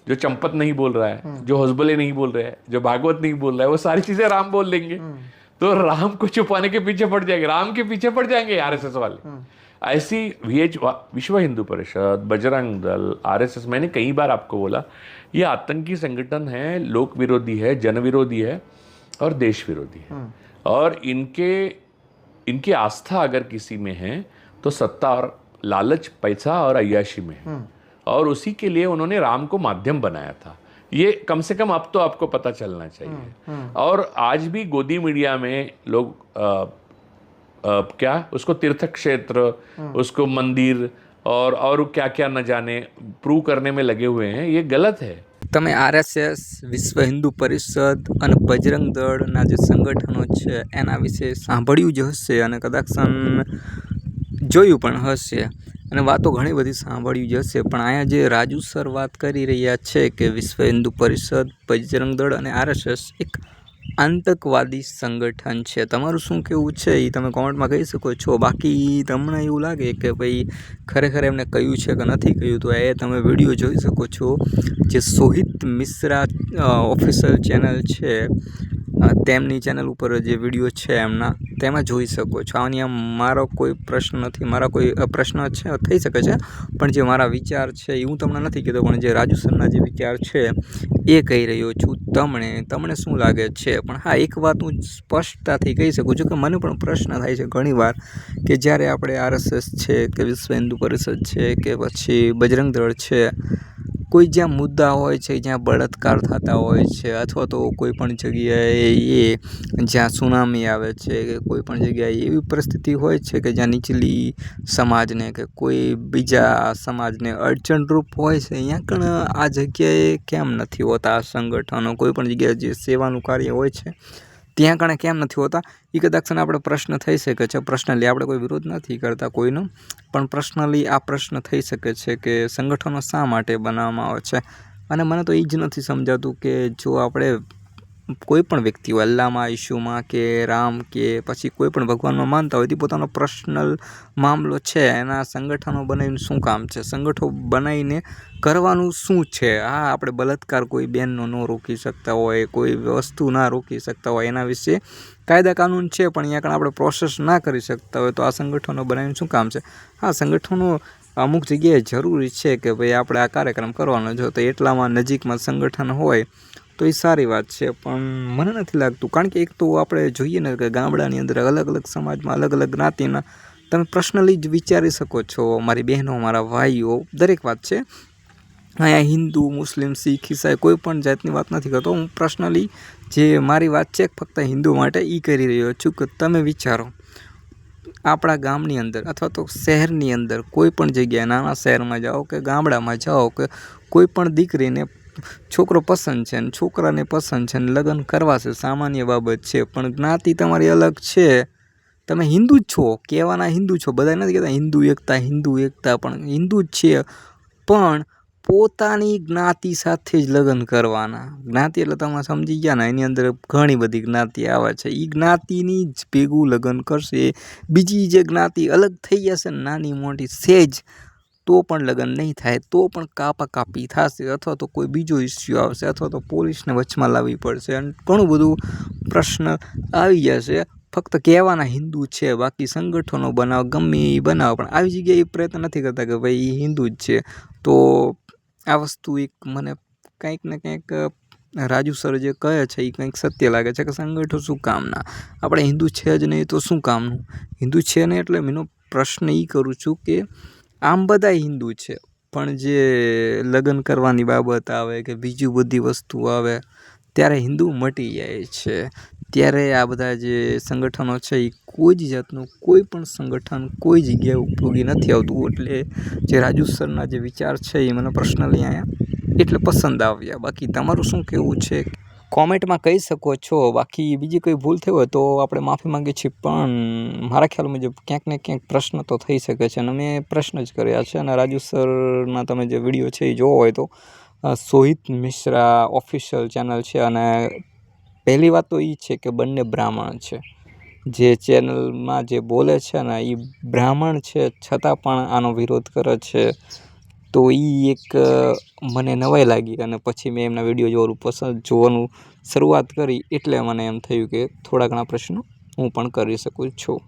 जो चंपत नहीं बोल रहा है, जो हौसबले नहीं बोल रहा है, जो भागवत नहीं बोल रहा है, वो सारी चीजें राम बोल लेंगे। तो राम को छुपाने के पीछे पड़ जाएंगे, राम के पीछे पड़ जाएंगे आरएसएस वाले। ऐसी विश्व हिंदू परिषद, बजरंग दल, आरएसएस, मैंने कई बार आपको बोला, ये आतंकी संगठन है, लोक विरोधी है, जन विरोधी है और देश विरोधी है। और इनकी आस्था अगर किसी में है तो सत्ता और लालच, पैसा और अय्याशी में है। और उसी के लिए उन्होंने राम को माध्यम बनाया था। ये कम से कम अब तो आपको पता चलना चाहिए। और आज भी गोदी मीडिया में लोग क्या उसको तीर्थ क्षेत्र, उसको मंदिर और क्या क्या न जाने प्रूव करने में लगे हुए हैं। ये गलत है। તમે આરએસએસ, વિશ્વ હિન્દુ પરિષદ અને બજરંગ દળના જે સંગઠનો છે એના વિશે સાંભળ્યું જ હશે અને કદાચ જોયું પણ હશે અને વાતો ઘણી બધી સાંભળ્યું જ હશે, પણ અહીંયા જે રાજુ સર વાત કરી રહ્યા છે કે વિશ્વ હિન્દુ પરિષદ, બજરંગ દળ અને આરએસએસ એક આતંકવાદી સંગઠન છે. તમારું શું કહેવું છે એ તમે કોમેન્ટમાં કહી શકો છો. બાકી તમને એવું લાગે કે ભાઈ ખરેખર એમને કહ્યું છે કે નથી કહ્યું, તો એ તમે વિડીયો જોઈ શકો છો જે સોહિત મિશ્રા ઓફિશિયલ ચેનલ છે તેમની ચેનલ ઉપર જે વિડીયો છે એમના, તેમાં જોઈ શકો છો. આની મારો કોઈ પ્રશ્ન નથી, મારા કોઈ પ્રશ્ન છે થઈ શકે છે, પણ જે મારા વિચાર છે એ હું તમને નથી કહેતો, પણ જે રાજુ સરના જે વિચાર છે એ કહી રહ્યો છું. તમને શું લાગે છે? પણ હા, એક વાત હું સ્પષ્ટતાથી કહી શકું છું કે મને પણ પ્રશ્ન થાય છે ઘણીવાર કે જ્યારે આપણે આરએસએસ છે કે વિશ્વ હિન્દુ પરિષદ છે કે પછી બજરંગ દળ છે, કોઈ જ્યાં મુદ્દા હોય છે, જ્યાં બળાત્કાર થતા હોય છે, અથવા તો કોઈ પણ જગ્યાએ જ્યાં સુનામી આવે છે કે કોઈ પણ જગ્યાએ એવી પરિસ્થિતિ હોય છે કે જ્યાં નીચલી સમાજને કે કોઈ બીજા સમાજને અડચણરૂપ હોય છે, અહીંયા પણ આ જગ્યાએ કેમ નથી હોતા આ સંગઠનો? કોઈ પણ જગ્યાએ જે સેવાનું કાર્ય હોય છે ત્યાં કણે કેમ નથી હોતા? એ કદાચ આપણે પ્રશ્ન થઈ શકે છે. પર્સનલી આપણે કોઈ વિરોધ નથી કરતા કોઈનો, પણ પર્સનલી આ પ્રશ્ન થઈ શકે છે કે સંગઠનો શા માટે બનાવવામાં આવે છે. અને મને તો એ જ નથી સમજાતું કે જો આપણે કોઈ પણ વ્યક્તિ હોય, અલ્લાહમાં, ઈશુમાં કે રામ કે પછી કોઈ પણ ભગવાનમાં માનતા હોય, તે પોતાનો પર્સનલ મામલો છે, એના સંગઠનો બનાવીને શું કામ છે? સંગઠનો બનાવીને કરવાનું શું છે? હા, આપણે બલાત્કાર કોઈ બેનનો ન રોકી શકતા હોય, કોઈ વસ્તુ ના રોકી શકતા હોય, એના વિશે કાયદા કાનૂન છે, પણ અહીંયા આગળ આપણે પ્રોસેસ ના કરી શકતા હોય, તો આ સંગઠનો બનાવીને શું કામ છે? હા, સંગઠનો અમુક જગ્યાએ જરૂરી છે કે ભાઈ આપણે આ કાર્યક્રમ કરવાનો છે, તો એટલામાં નજીકમાં સંગઠન હોય તો એ સારી વાત છે. પણ મને નથી લાગતું, કારણ કે એક તો આપણે જોઈએ ને કે ગામડાની અંદર અલગ અલગ સમાજમાં અલગ અલગ જ્ઞાતિના તમે પર્સનલી જ વિચારી શકો છો. મારી બહેનો, મારા ભાઈઓ, દરેક વાત છે. અહીંયા હિન્દુ, મુસ્લિમ, શીખ, ઈસાઈ કોઈ પણ જાતની વાત નથી કરતો હું. પર્સનલી જે મારી વાત છે ફક્ત હિન્દુ માટે એ કરી રહ્યો છું કે તમે વિચારો, આપણા ગામની અંદર અથવા તો શહેરની અંદર કોઈ પણ જગ્યાએ, નાના શહેરમાં જાઓ કે ગામડામાં જાઓ, કે કોઈ પણ દીકરીને છોકરો પસંદ છે ને છોકરાને પસંદ છે ને લગ્ન કરવા છે, સામાન્ય બાબત છે. પણ જ્ઞાતિ તમારી અલગ છે, તમે હિન્દુ જ છો, કહેવાના હિન્દુ છો, બધા નથી કહેતા હિન્દુ એકતા, પણ હિન્દુ જ છે, પણ પોતાની જ્ઞાતિ સાથે જ લગ્ન કરવાના. જ્ઞાતિ એટલે તમે સમજી ગયા ને, એની અંદર ઘણી બધી જ્ઞાતિ આવે છે. એ જ્ઞાતિની જ ભેગું લગ્ન કરશે. બીજી જે જ્ઞાતિ અલગ થઈ જશે ને, નાની મોટી સેજ, તો પણ લગ્ન નહીં થાય, તો પણ કાપાકાપી થશે, અથવા તો કોઈ બીજો ઇસ્યુ આવશે, અથવા તો પોલીસને વચમાં લાવવી પડશે, અને ઘણું બધું પ્રશ્ન આવી જશે. ફક્ત કહેવાના હિન્દુ છે, બાકી સંગઠનો બનાવો ગમે એ બનાવો, પણ આવી જગ્યાએ એ પ્રયત્ન નથી કરતા કે ભાઈ એ હિન્દુ જ છે. તો આ વસ્તુ એક મને કંઈક ને કંઈક રાજુ સર જે કહે છે એ કંઈક સત્ય લાગે છે કે સંગઠન શું કામના? આપણે હિન્દુ છે જ નહીં તો શું કામનું? હિન્દુ છે નહીં એટલે મેં પ્રશ્ન એ કરું છું કે આમ બધા હિન્દુ છે, પણ જે લગ્ન કરવાની બાબત આવે કે બીજું બધી વસ્તુ આવે ત્યારે હિન્દુ મટી જાય છે. ત્યારે આ બધા જે સંગઠનો છે એ કોઈ જ જાતનું કોઈ પણ સંગઠન કોઈ જગ્યાએ ઉપયોગી નથી આવતું. એટલે જે રાજુ સરના જે વિચાર છે એ મને પર્સનલી અહીંયા એટલે પસંદ આવ્યા. બાકી તમારું શું કહેવું છે કોમેન્ટમાં કહી શકો છો. બાકી બીજી કોઈ ભૂલ થઈ હોય તો આપણે માફી માંગીએ છીએ, પણ મારા ખ્યાલ મુજબ ક્યાંક ને ક્યાંક પ્રશ્ન તો થઈ શકે છે, અને મેં પ્રશ્ન જ કર્યા છે. અને રાજુ સરના તમે જે વિડીયો છે એ જોવો હોય તો સોહિત મિશ્રા ઓફિશિયલ ચેનલ છે. અને પહેલી વાત તો એ છે કે બંને બ્રાહ્મણ છે, જે ચેનલમાં જે બોલે છે ને એ બ્રાહ્મણ છે, છતાં પણ આનો વિરોધ કરે છે. તો એ એક મને નવાઈ લાગી અને પછી મેં એમના વિડીયો જોવાનું શરૂઆત કરી એટલે મને એમ થયું કે થોડા ઘણા પ્રશ્નો હું પણ કરી શકું છું.